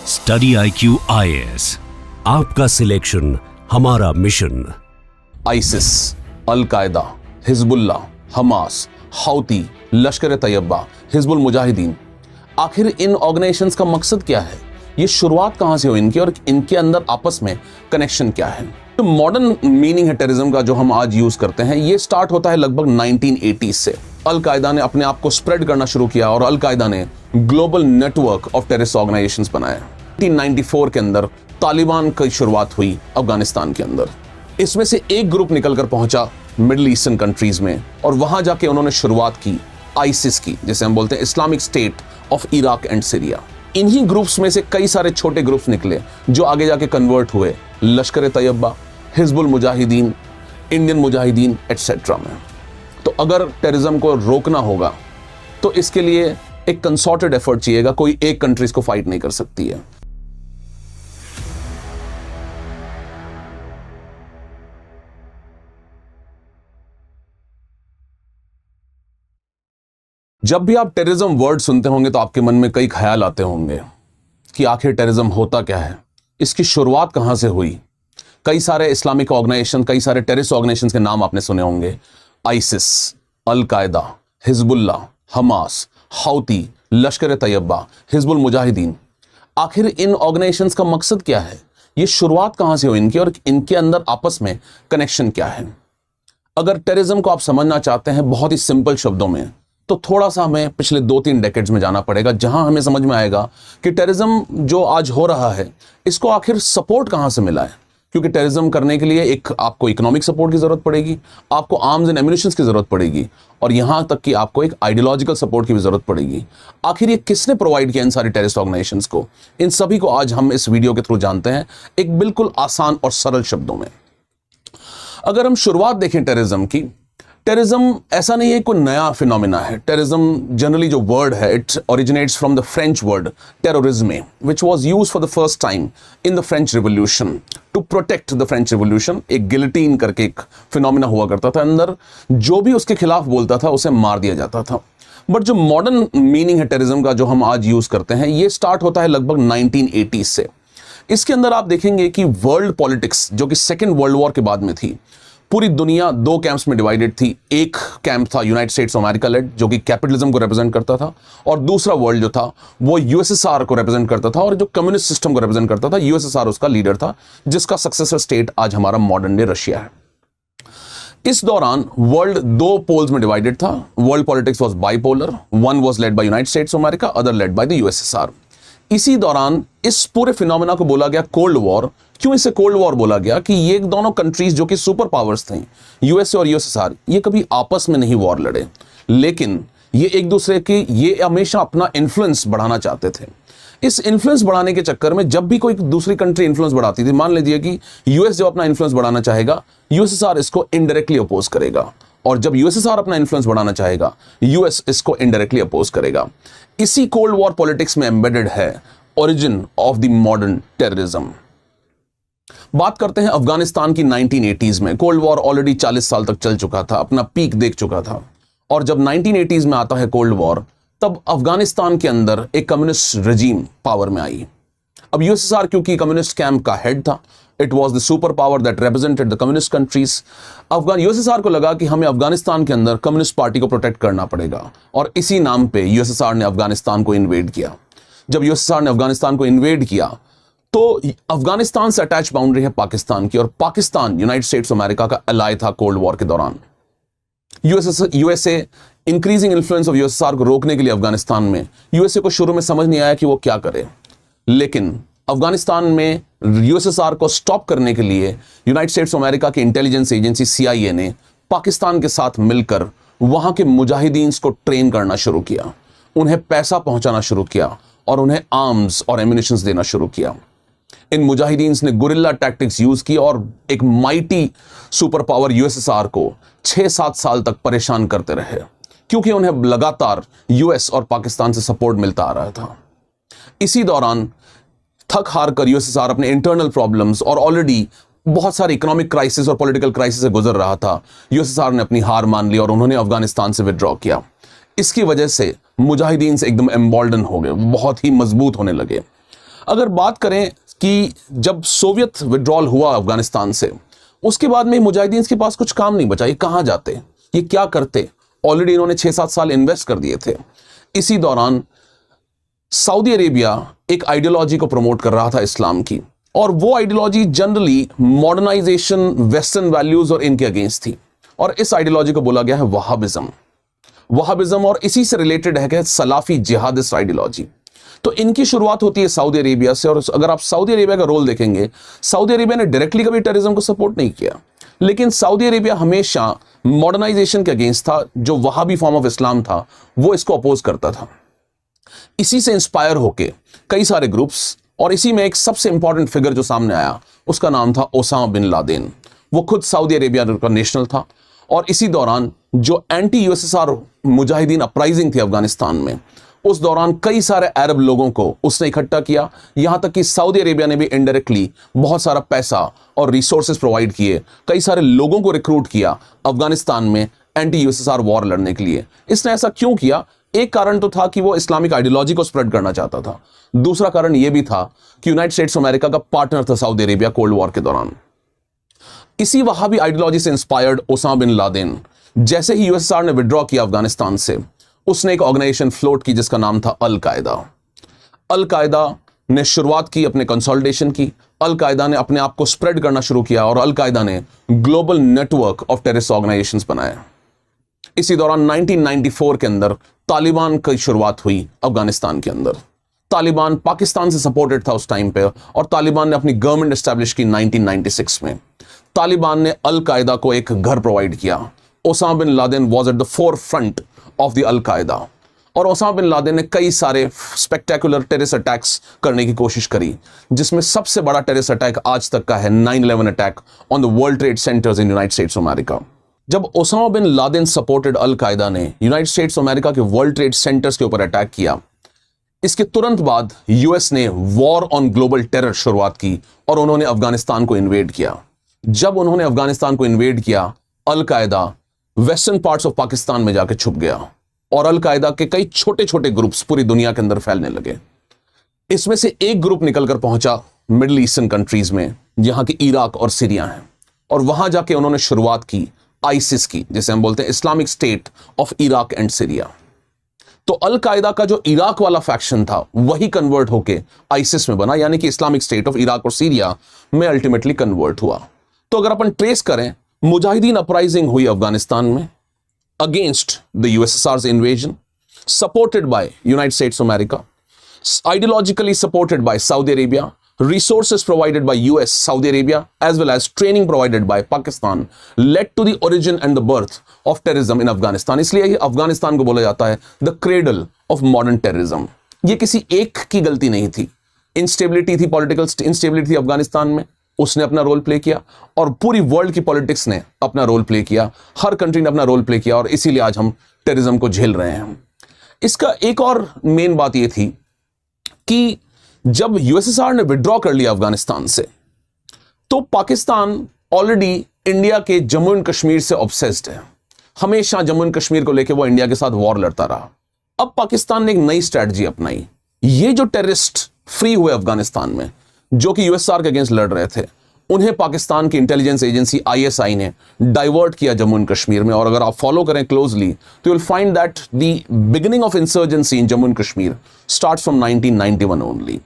Study IQ IAS, आपका selection हमारा mission. ISIS, al-Qaeda, Hezbollah, Hamas, Houthi, Lashkar Taiba, Hizbul Mujahideen, आखिर इन organisations का मकसद क्या है? ये शुरुआत कहां से हुई इनकी और इनके अंदर आपस में कनेक्शन क्या है? तो मॉडर्न मीनिंग है टेररिज्म का जो हम आज यूज करते हैं, ये स्टार्ट होता है लगभग 1980 से। अल-कायदा ने अपने आप को स्प्रेड करना शुरू किया और अल-कायदा ने global network of terrorist organisations बनाए। 1994 के अंदर तालिबान की शुरुआत हुई अफगानिस्तान के अंदर। इसमें से एक ग्रुप निकलकर पहुंचा मिडिल ईस्टर्न कंट्रीज में और वहां जाके उन्होंने शुरुआत की आइसिस की, जैसे हम बोलते हैं Islamic state of Iraq and Syria. इन्हीं ग्रुप्स में से कई सारे छोटे ग्रुप्स निकले जो आगे जाके कन्वर्ट हुए लश्कर तैयबा, हिजबुल मुजाहिदीन, इंडियन मुजाहिदीन एटसेट्रा में। तो अगर टेररिज्म को रोकना होगा तो इसके लिए एक कंसॉर्टेड एफर्ट चाहिएगा, कोई एक कंट्री इसको फाइट नहीं कर सकती है। जब भी आप टेररिज्म वर्ड सुनते होंगे तो आपके मन में कई ख्याल आते होंगे कि आखिर टेररिज्म होता क्या है, इसकी शुरुआत कहां से हुई। कई सारे इस्लामिक ऑर्गेनाइजेशन, कई सारे टेररिस्ट ऑर्गेनाइजेशन के नाम आपने सुने होंगे, ISIS, al-Qaeda, Hezbollah, Hamas, Houthi, Lashkar Taiba, Hizbul Mujahideen. आखिर इन ऑर्गेनाइजेशंस का मकसद क्या है? ये शुरुआत कहां से हुई इनकी और इनके अंदर आपस में कनेक्शन क्या है? अगर टेररिज्म को आप समझना चाहते हैं बहुत ही सिंपल शब्दों में, तो थोड़ा सा हमें पिछले 2-3 डेकेड्स में जाना पड़ेगा, जहां हमें समझ में आएगा कि टेररिज्म जो आज हो रहा है इसको आखिर सपोर्ट कहां से मिला है। क्योंकि टेररिज्म करने के लिए एक आपको इकोनॉमिक सपोर्ट की जरूरत पड़ेगी, आपको आर्म्स एंड एम्यूनिशंस की जरूरत पड़ेगी और यहां तक कि आपको एक आइडियोलॉजिकल सपोर्ट की भी जरूरत पड़ेगी। आखिर ये किसने प्रोवाइड किया इन सारी टेररिस्ट ऑर्गेनाइजेशंस को? इन सभी को आज हम इस वीडियो के थ्रू जानते हैं, एक बिल्कुल आसान और सरल शब्दों में। अगर हम शुरुआत देखें टेररिज्म की, टेररिज्म ऐसा नहीं है कोई नया फिनोमिना है। टेररिज्म जनरली जो वर्ड है, it originates from the French word terrorisme, which was used for the first time in the French revolution to protect the French revolution. एक गिलोटिन करके एक फिनोमिना हुआ करता था, अंदर जो भी उसके खिलाफ बोलता था उसे मार दिया जाता था। बट जो मॉडर्न मीनिंग है टेररिज्म का जो हम आज यूज करते हैं, ये स्टार्ट होता है लगभग 1980 से। इसके अंदर आप देखेंगे कि वर्ल्ड पॉलिटिक्स जो कि सेकेंड वर्ल्ड वॉर के बाद में थी, पूरी दुनिया 2 कैंप्स में डिवाइडेड थी। एक कैंप था United States of America led, जो कि कैपिटलिज्म को रिप्रेजेंट करता था, और दूसरा वर्ल्ड जो था वो यूएसएसआर को रिप्रेजेंट करता था और जो कम्युनिस्ट सिस्टम को रिप्रेजेंट करता था। यूएसएसआर उसका लीडर था, जिसका सक्सेसर स्टेट आज हमारा मॉडर्न डे रशिया है। इस दौरान वर्ल्ड 2 पोल्स में डिवाइडेड था। World politics was bipolar, one was led by United States of America, other led by the USSR. इसी दौरान इस पूरे फिनोमेना को बोला गया कोल्ड वॉर। क्यों इसे कोल्ड वॉर बोला गया? कि ये दोनों कंट्रीज जो कि सुपर पावर्स थी, यूएसए और यूएसएसआर, ये कभी आपस में नहीं वॉर लड़े, लेकिन ये एक दूसरे की ये हमेशा अपना इन्फ्लुएंस बढ़ाना चाहते थे। इस इन्फ्लुएंस बढ़ाने के चक्कर में जब भी कोई दूसरी कंट्री इन्फ्लुएंस बढ़ाती थी, मान लीजिए कि यूएस जब अपना इन्फ्लुएंस बढ़ाना चाहेगा, यूएसएसआर इसको इनडायरेक्टली अपोज करेगा, और जब यूएसएसआर अपना इन्फ्लुएंस बढ़ाना चाहेगा, यूएस इसको इनडायरेक्टली अपोज करेगा। इसी कोल्ड वॉर पॉलिटिक्स में एम्बेडेड है origin of the modern terrorism. बात करते हैं अफगानिस्तान की 1980s में। कोल्ड वॉर ऑलरेडी 40 साल तक चल चुका था, अपना पीक देख चुका था, और जब 1980s में आता है कोल्ड वॉर, तब अफगानिस्तान के अंदर एक कम्युनिस्ट रजीम पावर में आई। अब यूएसएसआर क्योंकि कम्युनिस्ट कैंप का हेड था, it was the super power that represented the communist countries. USSR को लगा कि हमें अफगानिस्तान के अंदर कम्युनिस्ट पार्टी को प्रोटेक्ट करना पड़ेगा, और इसी नाम पे यूएसएसआर ने अफगानिस्तान को इन्वेड किया। जब यूएसएसआर ने अफगानिस्तान को इन्वेड किया तो अफगानिस्तान से अटैच बाउंड्री है पाकिस्तान की, और Pakistan United States of America का अलाय था कोल्ड वॉर के दौरान। USA increasing influence of USSR को रोकने के लिए अफगानिस्तान में, यूएसए को शुरू में समझ नहीं आया कि वो क्या करे, लेकिन अफगानिस्तान में यूएसएसआर को स्टॉप करने के लिए यूनाइटेड स्टेट्स ऑफ अमेरिका की इंटेलिजेंस एजेंसी CIA ने पाकिस्तान के साथ मिलकर वहां के मुजाहिदीन को ट्रेन करना शुरू किया, उन्हें पैसा पहुंचाना शुरू किया और उन्हें आर्म्स और एम्यूनिशंस देना शुरू किया। इन मुजाहिदीन ने गुरिल्ला टैक्टिक्स यूज की और एक माइटी सुपर पावर यूएसएसआर को 6-7 साल तक परेशान करते रहे, क्योंकि उन्हें लगातार यूएस और पाकिस्तान से सपोर्ट मिलता आ रहा था। इसी दौरान थक हार कर यूएसएसआर अपने इंटरनल प्रॉब्लम्स और ऑलरेडी बहुत सारे इकोनॉमिक क्राइसिस और पॉलिटिकल क्राइसिस से गुजर रहा था, यूएसएसआर ने अपनी हार मान ली और उन्होंने अफगानिस्तान से विड्रॉ किया। इसकी वजह से मुजाहिदीन से एकदम एम्बोल्डन हो गए, बहुत ही मजबूत होने लगे। अगर बात करें कि जब सोवियत विड्रॉल हुआ अफगानिस्तान से, उसके बाद में मुजाहिदीन के पास कुछ काम नहीं बचा, ये कहां जाते, ये क्या करते। ऑलरेडी इन्होंने 6-7 साल इन्वेस्ट कर दिए थे। इसी दौरान सऊदी अरेबिया एक आइडियोलॉजी को प्रमोट कर रहा था इस्लाम की, और वो ideology generally modernisation, western values और इनके अगेंस्ट थी, और इस आइडियोलॉजी को बोला गया है वहाबिज्म, और इसी से रिलेटेड है कि सलाफी जिहादिस्ट आइडियोलॉजी। तो इनकी शुरुआत होती है सऊदी अरेबिया से, और अगर आप सऊदी अरेबिया का रोल देखेंगे, सऊदी अरेबिया ने डायरेक्टली कभी टेररिज्म को सपोर्ट नहीं किया, लेकिन सऊदी अरेबिया हमेशा मॉडर्नाइजेशन के अगेंस्ट था। जो वहाबी फॉर्म ऑफ इस्लाम था वो इसको अपोज करता था। इसी से इंस्पायर होके कई सारे ग्रुप्स, और इसी में एक सबसे इंपॉर्टेंट फिगर जो सामने आया उसका नाम था ओसामा बिन लादेन। वो खुद सऊदी अरेबिया का नेशनल था, और इसी दौरान जो एंटी यूएसएसआर मुजाहिदीन अपराइजिंग थी अफगानिस्तान में, उस दौरान कई सारे अरब लोगों को उसने इकट्ठा किया। यहां तक कि सऊदी अरेबिया ने भी इनडायरेक्टली बहुत सारा पैसा और रिसोर्सेज प्रोवाइड किए, कई सारे लोगों को रिक्रूट किया अफगानिस्तान में एंटी यूएसएसआर वॉर लड़ने के लिए। इसने ऐसा क्यों किया? एक कारण तो था कि वो इस्लामिक आइडियोलॉजी को स्प्रेड करना चाहता था। दूसरा कारण यह भी था कि यूनाइटेड स्टेट्स अमेरिका का पार्टनर था सऊदी अरेबिया कोल्ड वॉर के दौरान। इसी वहाबी आइडियोलॉजी से इंस्पायर्ड ओसामा बिन लादेन, जैसे ही यूएसएसआर ने विड्रॉ किया अफगानिस्तान से, उसने एक ऑर्गेनाइजेशन फ्लोट की जिसका नाम था अल कायदा। अल कायदा ने शुरुआत की अपने कंसोलिडेशन की। अल कायदा ने अपने आप को स्प्रेड करना शुरू किया, और अल कायदा ने global network of terrorist organisations बनाए। इसी दौरान 1994 के अंदर तालिबान की शुरुआत हुई अफगानिस्तान के अंदर। तालिबान पाकिस्तान से सपोर्टेड था उस टाइम पे, और तालिबान ने अपनी गवर्नमेंट एस्टैब्लिश की 1996 में। तालिबान ने अल कायदा को एक घर प्रोवाइड किया। Osama bin Laden was at the forefront of the al Qaeda, और ओसामा बिन लादेन ने कई सारे स्पेक्टेकुलर टेररिस्ट अटैक्स करने की कोशिश करी, जिसमें सबसे बड़ा टेररिस्ट अटैक आज तक का है 9/11 attack on the world trade centres in United States of America. जब ओसामा बिन लादेन सपोर्टेड अल कायदा ने यूनाइटेड स्टेट्स ऑफ अमेरिका के वर्ल्ड ट्रेड सेंटर्स के ऊपर अटैक किया, इसके तुरंत बाद यूएस ने वॉर ऑन ग्लोबल टेरर शुरुआत की, और उन्होंने अफगानिस्तान को इन्वेड किया। जब उन्होंने अफगानिस्तान को इन्वेड किया, अल कायदा वेस्टर्न पार्ट्स ऑफ पाकिस्तान में जाकर छुप गया, और अल कायदा के कई छोटे छोटे ग्रुप्स पूरी दुनिया के अंदर फैलने लगे। इसमें से एक ग्रुप निकलकर पहुंचा मिडिल ईस्टर्न कंट्रीज में, जहां की इराक और सीरिया हैं, और वहां जाके उन्होंने शुरुआत की आईसिस की, जिसे हम बोलते हैं Islamic state of Iraq and Syria. तो अल कायदा का जो इराक वाला फैक्शन था वही कन्वर्ट होके आईसिस में बना, यानी कि इस्लामिक स्टेट ऑफ इराक और सीरिया में अल्टीमेटली कन्वर्ट हुआ। तो अगर अपन ट्रेस करें, मुजाहिदीन अपराइजिंग हुई अफगानिस्तान में against the USSR's invasion, supported by United States of America, ideologically supported by Saudi Arabia, resources provided by US, Saudi Arabia, as well as training provided by Pakistan, led to the origin and the birth of terrorism in Afghanistan. इसलिए ये अफगानिस्तान को बोला जाता है the cradle of modern terrorism. ये किसी एक की गलती नहीं थी। इंस्टेबिलिटी थी, पॉलिटिकल इंस्टेबिलिटी थी अफगानिस्तान में, उसने अपना रोल प्ले किया, और पूरी वर्ल्ड की पॉलिटिक्स ने अपना रोल प्ले किया, हर कंट्री ने अपना रोल प्ले किया, और इसीलिए आज हम टेररिज्म को झेल रहे हैं। इसका एक और मेन बात यह थी कि जब यूएसएसआर ने विड्रॉ कर लिया अफगानिस्तान से, तो पाकिस्तान ऑलरेडी इंडिया के जम्मू एंड कश्मीर से ऑब्सेस्ड है। हमेशा जम्मू एंड कश्मीर को लेकर वो इंडिया के साथ वॉर लड़ता रहा। अब पाकिस्तान ने एक नई स्ट्रैटेजी अपनाई। ये जो टेररिस्ट फ्री हुए अफगानिस्तान में, जो कि यूएसएसआर के अगेंस्ट लड़ रहे थे, उन्हें पाकिस्तान की इंटेलिजेंस एजेंसी आईएसआई ने डाइवर्ट किया जम्मू एंड कश्मीर में। और अगर आप फॉलो करें क्लोजली तो you will find that the beginning of insurgency in Jammu and Kashmir starts from 1991 only.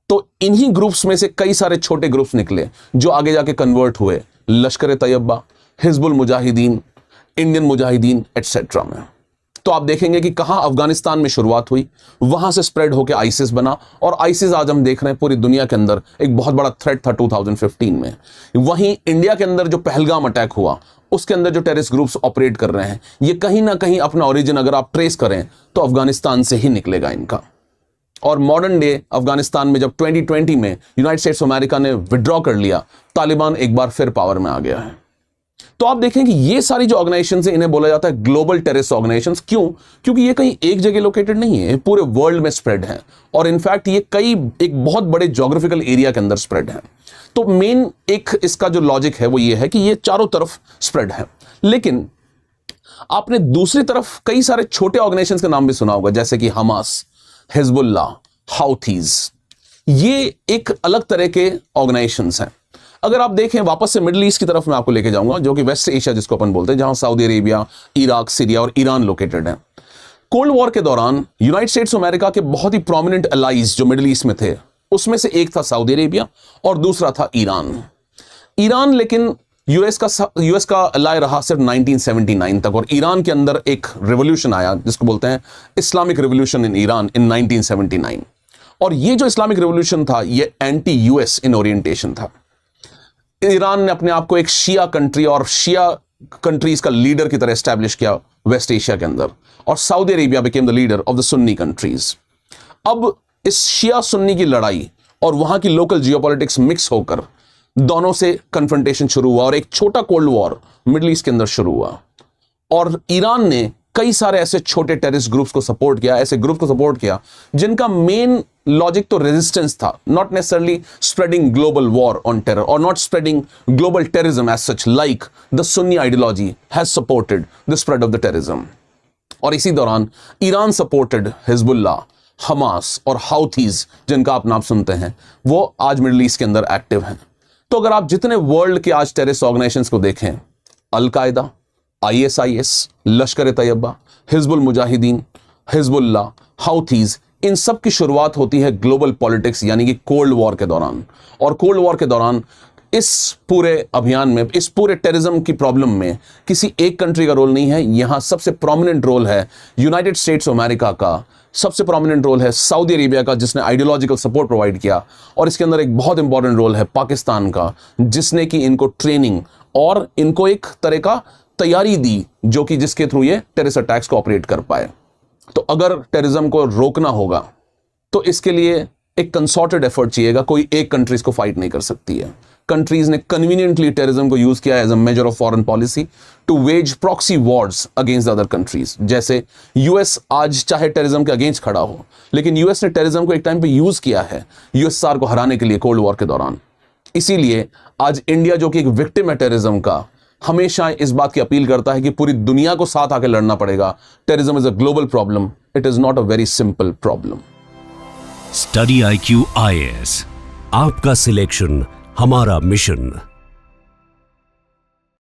तो इन्हीं ग्रुप्स में से कई सारे छोटे ग्रुप्स निकले जो आगे जाके कन्वर्ट हुए लश्कर तैयबा, हिजबुल मुजाहिदीन, इंडियन मुजाहिदीन एटसेट्रा में। तो आप देखेंगे कि कहां अफगानिस्तान में शुरुआत हुई, वहां से स्प्रेड होकर आईसिस बना, और आईसिस आज हम देख रहे हैं पूरी दुनिया के अंदर एक बहुत बड़ा थ्रेट था 2015 में। वहीं इंडिया के अंदर जो पहलगाम अटैक हुआ, उसके अंदर जो टेररिस्ट ग्रुप्स ऑपरेट कर रहे हैं, ये कहीं ना कहीं अपना ओरिजिन अगर आप ट्रेस करें तो अफगानिस्तान से ही निकलेगा इनका। और मॉडर्न डे अफगानिस्तान में जब 2020 में यूनाइटेड स्टेट्स ऑफ अमेरिका ने विड्रॉ कर लिया, तालिबान एक बार फिर पावर में आ गया है। तो आप देखें कि ये सारी जो ऑर्गेनाइजेशंस हैं, इन्हें बोला जाता है ग्लोबल टेररिस्ट ऑर्गेनाइजेशंस। क्यों? क्योंकि ये कहीं एक जगह लोकेटेड नहीं है, पूरे वर्ल्ड में स्प्रेड है, और इनफैक्ट ये एक बहुत बड़े ज्योग्राफिकल एरिया के अंदर स्प्रेड है। तो मेन एक इसका जो लॉजिक है वो ये है कि ये चारों तरफ स्प्रेड है। लेकिन आपने दूसरी तरफ कई सारे छोटे ऑर्गेनाइजेशंस का नाम भी सुना होगा, जैसे कि हमास, हिजबुल्लाह, हाउथीज। ये एक अलग तरह के ऑर्गेनाइजेशंस हैं। अगर आप देखें वापस से मिडिल ईस्ट की तरफ मैं आपको लेके जाऊंगा, जो कि वेस्ट एशिया जिसको अपन बोलते हैं, जहां सऊदी अरेबिया, इराक, सीरिया और ईरान लोकेटेड है। कोल्ड वॉर के दौरान यूनाइटेड स्टेट्स ऑफ अमेरिका के बहुत ही प्रोमिनेंट अलाइज जो मिडिल ईस्ट में थे, उसमें से एक था सऊदी अरेबिया और दूसरा था ईरान। ईरान लेकिन यूएस का अलाय रहा सिर्फ 1979 तक, और ईरान के अंदर एक रिवॉल्यूशन आया जिसको बोलते हैं इस्लामिक रिवॉल्यूशन इन ईरान इन 1979। और ये जो इस्लामिक रिवॉल्यूशन था ये एंटी यूएस इन ओरिएंटेशन था। ईरान ने अपने आप को एक शिया कंट्री और शिया कंट्रीज का लीडर की तरह एस्टैब्लिश किया वेस्ट एशिया के अंदर, और Saudi Arabia became the leader of the Sunni countries. अब इस शिया सुन्नी की लड़ाई और वहां की लोकल जियोपॉलिटिक्स मिक्स होकर दोनों से कन्फ्रंटेशन शुरू हुआ और एक छोटा कोल्ड वॉर मिडिल ईस्ट के अंदर शुरू हुआ। और ईरान ने कई सारे ऐसे छोटे टेररिस्ट ग्रुप्स को सपोर्ट किया, ऐसे ग्रुप को सपोर्ट किया जिनका मेन लॉजिक तो रेजिस्टेंस था, not necessarily spreading global war on terror और not spreading global terrorism as such, like the Sunni ideology has supported the spread of the terrorism. और इसी दौरान ईरान सपोर्टेड हिजबुल्लाह, हमास और हाउथीज, जिनका आप नाम सुनते हैं, वो आज मिडिल ईस्ट के अंदर एक्टिव हैं। तो अगर आप जितने वर्ल्ड के आज टेररिस्ट ऑर्गेनाइजेशंस को देखें, अल-कायदा, ISIS, लश्कर तैयबा, हिजबुल मुजाहिदीन, हिजबुल्लाह, हाउथीज, इन सब की शुरुआत होती है ग्लोबल पॉलिटिक्स यानी कि कोल्ड वॉर के दौरान। और कोल्ड वॉर के दौरान इस पूरे अभियान में, इस पूरे टेररिज्म की प्रॉब्लम में किसी एक कंट्री का रोल नहीं है। यहां सबसे प्रोमिनेंट रोल है यूनाइटेड स्टेट्स ऑफ अमेरिका का, सबसे प्रोमिनेंट रोल है सऊदी अरेबिया का जिसने आइडियोलॉजिकल सपोर्ट प्रोवाइड किया, और इसके अंदर एक बहुत इंपॉर्टेंट रोल है पाकिस्तान का जिसने कि इनको ट्रेनिंग और इनको एक तरह का तैयारी दी जो कि जिसके थ्रू ये टेररिस्ट अटैक्स को ऑपरेट कर पाए। तो अगर टेररिज्म को रोकना होगा तो इसके लिए एक कंसॉर्टेड एफर्ट चाहिएगा, कोई एक कंट्री इसको फाइट नहीं कर सकती है। कंट्रीज ने कन्वीनियंटली टेररिज्म को यूज किया as a measure of foreign policy to wage proxy wars against the other countries. जैसे यूएस आज चाहे टेररिज्म के अगेंस्ट खड़ा हो, लेकिन यूएस ने टेररिज्म को एक टाइम पे यूज किया है यूएसएसआर को हराने के लिए कोल्ड वॉर के दौरान। इसीलिए आज इंडिया जो कि एक विक्टिम है टेररिज्म का, हमेशा इस बात की अपील करता है कि पूरी दुनिया को साथ आकर लड़ना पड़ेगा। Terrorism is a global problem, it is not a very simple problem. Study IQ IAS, आपका सिलेक्शन हमारा मिशन।